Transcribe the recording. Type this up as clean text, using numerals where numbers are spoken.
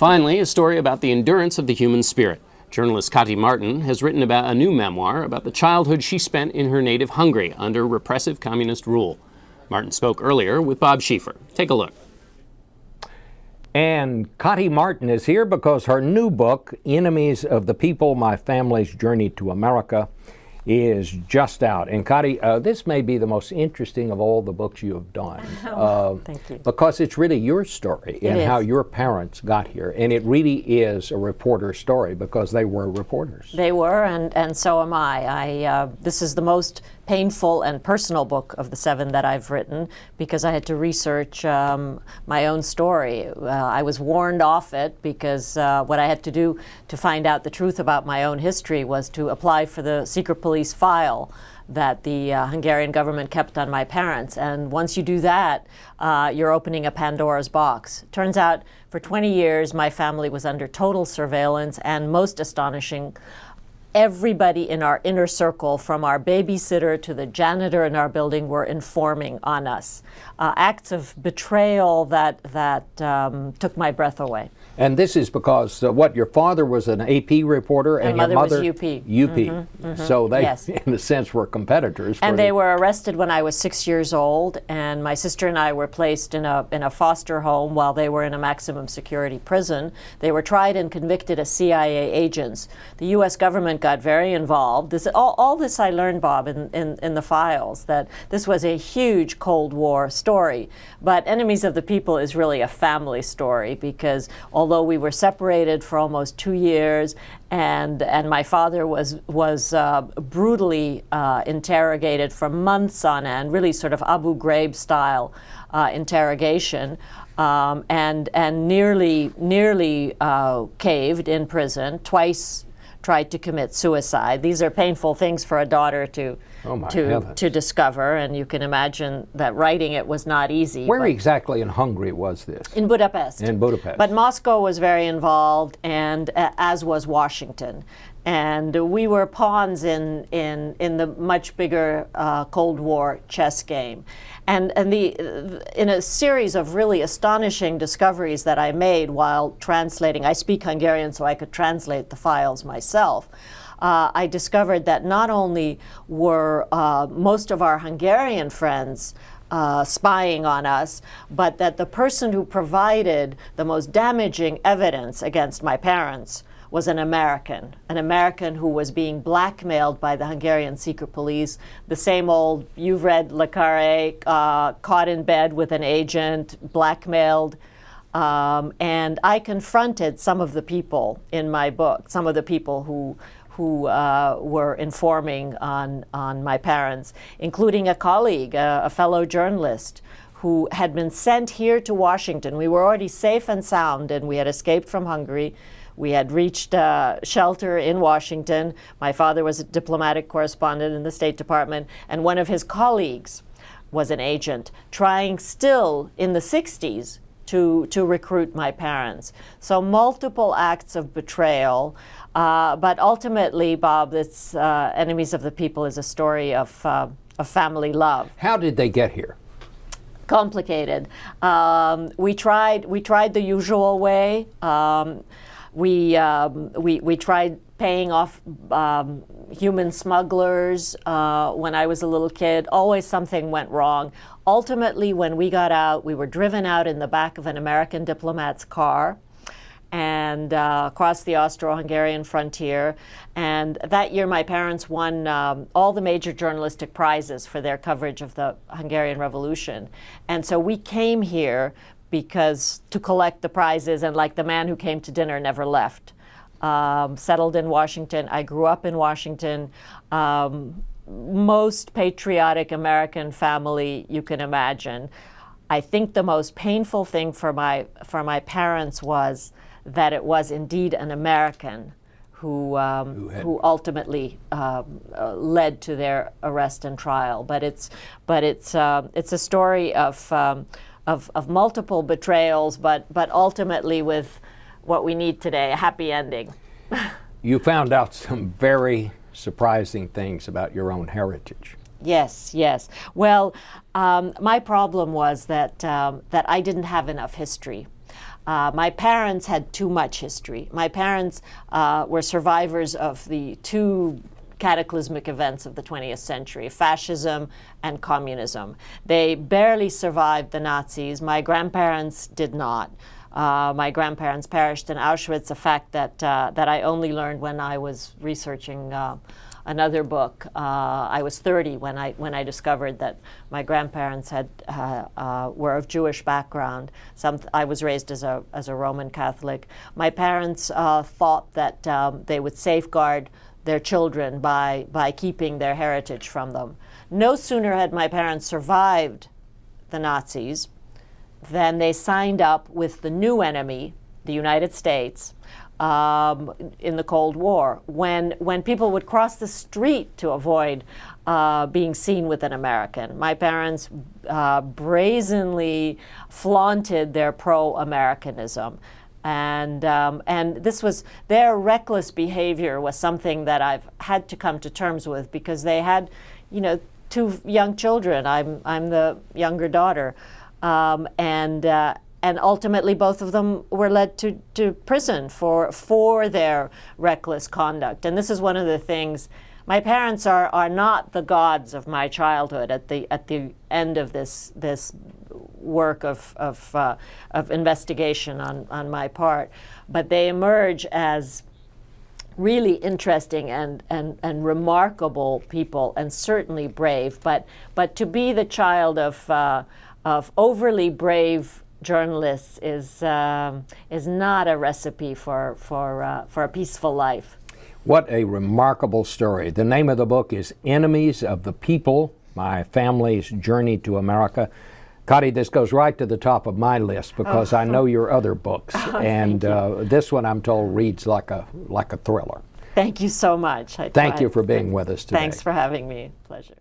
Finally, a story about the endurance of the human spirit. Journalist Kati Marton has written about a new memoir about the childhood she spent in her native Hungary under repressive communist rule. Marton spoke earlier with Bob Schieffer. Take a look. And Kati Marton is here because her new book, Enemies of the People, My Family's Journey to America, is just out. And Kati, this may be the most interesting of all the books you have done. Thank you. Because it's really your story and how your parents got here. And it really is a reporter's story because they were reporters. They were, and so am I. This is the most painful and personal book of the 7 that I've written because I had to research my own story. I was warned off it because what I had to do to find out the truth about my own history was to apply for the secret police file that the Hungarian government kept on my parents. And once you do that, you're opening a Pandora's box. Turns out for 20 years, my family was under total surveillance, and most astonishing, everybody in our inner circle, from our babysitter to the janitor in our building, were informing on us. Acts of betrayal that took my breath away. And this is because, your father was an AP reporter and your mother was UP. UP. So they, in a sense, were competitors. And they were arrested when I was 6 years old, and my sister and I were placed in a foster home while they were in a maximum security prison. They were tried and convicted as CIA agents. The U.S. government got very involved. All this I learned, Bob, in the files, that this was a huge Cold War story. But Enemies of the People is really a family story because although we were separated for almost 2 years, and my father was brutally interrogated for months on end, really sort of Abu Ghraib style interrogation, and nearly caved in prison, twice tried to commit suicide. These are painful things for a daughter to discover, and you can imagine that writing it was not easy. Where exactly in Hungary was this? In Budapest. In Budapest. But Moscow was very involved, and as was Washington. And we were pawns in the much bigger Cold War chess game. And in a series of really astonishing discoveries that I made while translating, I speak Hungarian so I could translate the files myself, I discovered that not only were most of our Hungarian friends spying on us, but that the person who provided the most damaging evidence against my parents was an American who was being blackmailed by the Hungarian secret police. The same old, you've read Le Carré, caught in bed with an agent, blackmailed. And I confronted some of the people in my book, some of the people who were informing on my parents, including a colleague, a fellow journalist, who had been sent here to Washington. We were already safe and sound, and we had escaped from Hungary. We had reached shelter in Washington. My father was a diplomatic correspondent in the State Department, and one of his colleagues was an agent trying still in the 60s to recruit my parents. So multiple acts of betrayal, but ultimately, Bob, it's Enemies of the People is a story of family love. How did they get here? Complicated. We tried the usual way. We tried paying off human smugglers when I was a little kid. Always something went wrong. Ultimately, when we got out, we were driven out in the back of an American diplomat's car and across the Austro-Hungarian frontier. And that year, my parents won all the major journalistic prizes for their coverage of the Hungarian Revolution. And so we came here because to collect the prizes, and like the man who came to dinner, never left. Settled in Washington. I grew up in Washington. Most patriotic American family you can imagine. I think the most painful thing for my parents was that it was indeed an American who ultimately led to their arrest and trial. But it's a story of multiple betrayals, but ultimately with what we need today, a happy ending. You found out some very surprising things about your own heritage. Yes. Well, my problem was that I didn't have enough history. My parents had too much history. My parents were survivors of the two cataclysmic events of the 20th century, fascism and communism. They barely survived the Nazis. My grandparents did not. My grandparents perished in Auschwitz, a fact that I only learned when I was researching another book. I was 30 when I discovered that my grandparents were of Jewish background. I was raised as a Roman Catholic. My parents thought that they would safeguard their children by keeping their heritage from them. No sooner had my parents survived the Nazis than they signed up with the new enemy, the United States, in the Cold War. When people would cross the street to avoid being seen with an American, my parents brazenly flaunted their pro-Americanism. And this was, their reckless behavior was something that I've had to come to terms with, because they had, two young children. I'm the younger daughter, and ultimately both of them were led to prison for their reckless conduct. And this is one of the things. My parents are not the gods of my childhood at the end of this work of investigation on my part, but they emerge as really interesting and remarkable people, and certainly brave. But to be the child of overly brave journalists is not a recipe for a peaceful life. What a remarkable story. The name of the book is Enemies of the People, My Family's Journey to America. Kati, this goes right to the top of my list, because I know your other books, and this one, I'm told, reads like a thriller. Thank you so much. Thank you for being with us today. Thanks for having me. Pleasure.